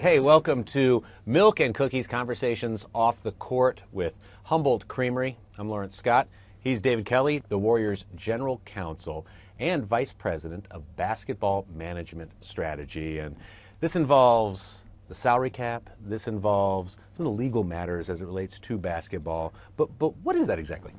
Hey, welcome to Milk and Cookies Conversations Off the Court with Humboldt Creamery. I'm Lawrence Scott. He's David Kelly, the Warriors' General Counsel and Vice President of Basketball Management Strategy. And this involves the salary cap. This involves some of the legal matters as it relates to basketball. But what is that exactly?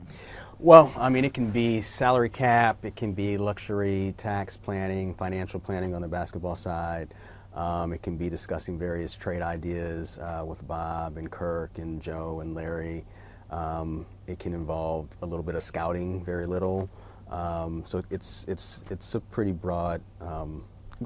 Well, I mean, it can be salary cap, it can be luxury tax planning, financial planning on the basketball side. It can be discussing various trade ideas with Bob and Kirk and Joe and Larry. It can involve a little bit of scouting, very little. So it's a pretty broad,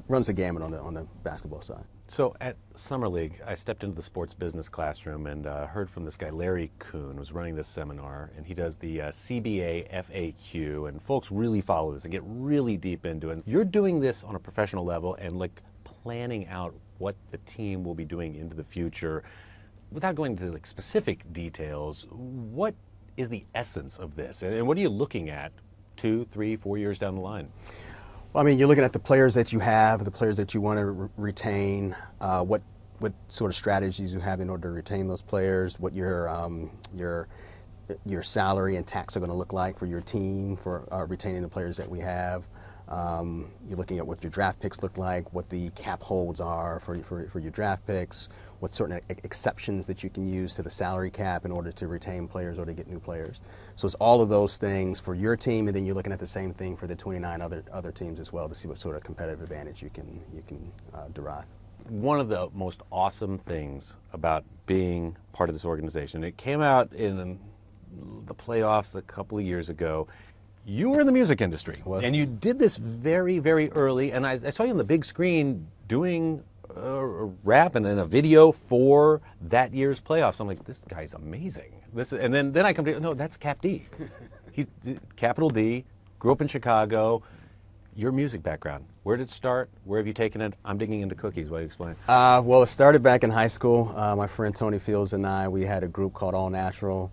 runs the gamut on the basketball side. So at Summer League, I stepped into the sports business classroom and heard from this guy, Larry Kuhn, who was running this seminar, and he does the CBA FAQ, and folks really follow this and get really deep into it. You're doing this on a professional level and like planning out what the team will be doing into the future. Without going into like specific details, what is the essence of this, and what are you looking at 2, 3, 4 years down the line? Well, I mean, you're looking at the players that you have, the players that you want to retain, what sort of strategies you have in order to retain those players, what your salary and tax are going to look like for your team for retaining the players that we have. You're looking at what your draft picks look like, what the cap holds are for your draft picks, what certain exceptions that you can use to the salary cap in order to retain players or to get new players. So it's all of those things for your team, and then you're looking at the same thing for the 29 other teams as well to see what sort of competitive advantage you can derive. One of the most awesome things about being part of this organization, it came out in the playoffs a couple of years ago. You were in the music industry, and you did this very, very early, and I saw you on the big screen doing a rap and then a video for that year's playoffs. I'm like, this guy's amazing. And then I come to, no, that's Cap D. He's capital D, grew up in Chicago. Your music background, where did it start? Where have you taken it? I'm digging into cookies. Why don't you explain? Well, it started back in high school. My friend Tony Fields and I, we had a group called All Natural.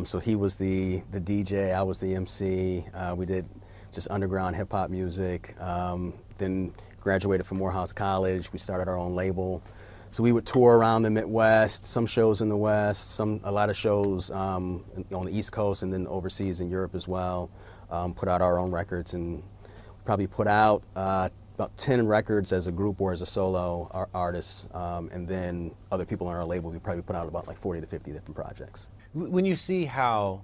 So he was the DJ, I was the MC. We did just underground hip hop music. Then graduated from Morehouse College. We started our own label. So we would tour around the Midwest, some shows in the West, a lot of shows on the East Coast and then overseas in Europe as well. Put out our own records and probably put out about 10 records as a group or as a solo artist. And then other people on our label, we probably put out about like 40 to 50 different projects. When you see how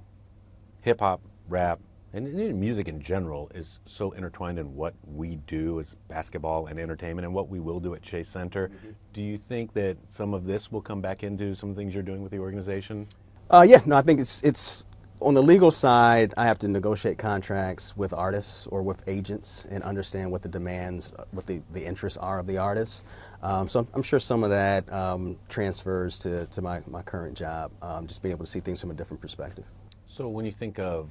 hip-hop, rap, and music in general is so intertwined in what we do as basketball and entertainment and what we will do at Chase Center, do you think that some of this will come back into some things you're doing with the organization? Yeah, no, I think it's on the legal side, I have to negotiate contracts with artists or with agents and understand what the demands, what the interests are of the artists. So I'm sure some of that transfers to my current job, just being able to see things from a different perspective. So when you think of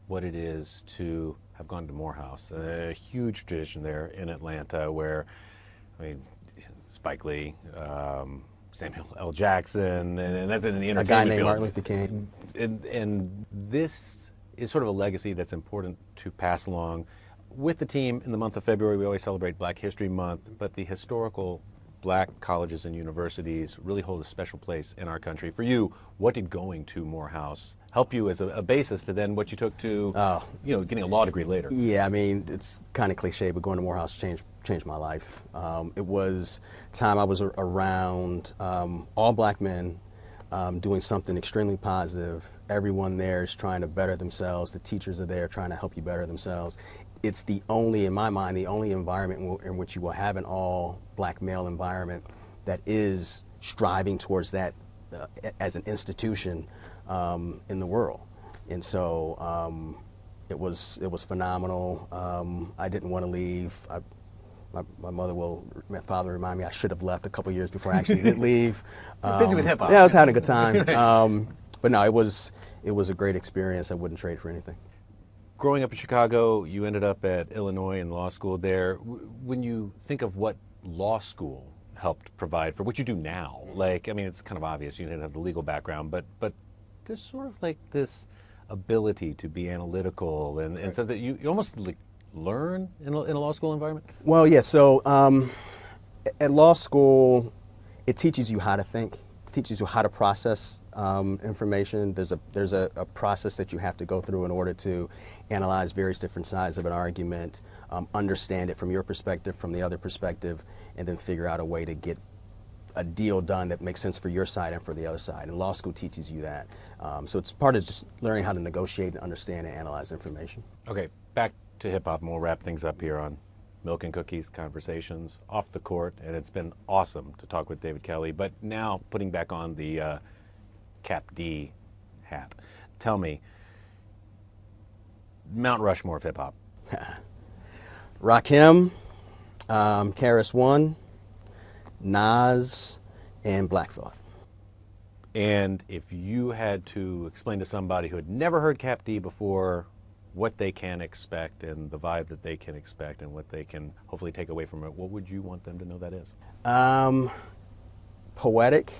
what it is to have gone to Morehouse, a huge tradition there in Atlanta where, I mean, Spike Lee, Samuel L. Jackson, and that's in the entertainment field. A guy named field. Martin Luther King. And this is sort of a legacy that's important to pass along. With the team in the month of February, we always celebrate Black History Month, but the historical black colleges and universities really hold a special place in our country. For you, what did going to Morehouse help you as a basis to then what you took to, getting a law degree later? Yeah, I mean, it's kind of cliche, but going to Morehouse changed my life. It was time I was around all black men doing something extremely positive. Everyone there is trying to better themselves. The teachers are there trying to help you better themselves. It's the only, in my mind, the only environment in which you will have an all black male environment that is striving towards that as an institution in the world. And so it was phenomenal. I didn't want to leave. My father reminded me I should have left a couple years before I actually did leave. Busy with hip hop. Yeah, I was having a good time. But no, it was a great experience. I wouldn't trade for anything. Growing up in Chicago, you ended up at Illinois in law school there. When you think of what law school helped provide for what you do now, like, I mean, it's kind of obvious, you didn't have the legal background, but there's sort of like this ability to be analytical and stuff that you almost like learn in a law school environment? Well, yeah, so at law school, it teaches you how to think, teaches you how to process information. There's a process that you have to go through in order to analyze various different sides of an argument, understand it from your perspective, from the other perspective, and then figure out a way to get a deal done that makes sense for your side and for the other side. And law school teaches you that. So it's part of just learning how to negotiate and understand and analyze information. Okay, back to hip hop, and we'll wrap things up here on Milk and Cookies Conversations off the court. And it's been awesome to talk with David Kelly. But now, putting back on the Cap D hat, tell me, Mount Rushmore of hip hop. Rakim, KRS-One, Nas, and Black Thought. And if you had to explain to somebody who had never heard Cap D before what they can expect and the vibe that they can expect and what they can hopefully take away from it, what would you want them to know that is? Poetic,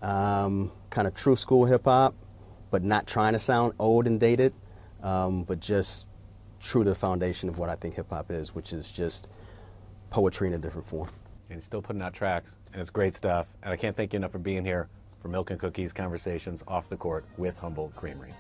kind of true school hip hop, but not trying to sound old and dated, but just true to the foundation of what I think hip hop is, which is just poetry in a different form. And he's still putting out tracks, and it's great stuff. And I can't thank you enough for being here for Milk and Cookies Conversations off the court with Humboldt Creamery.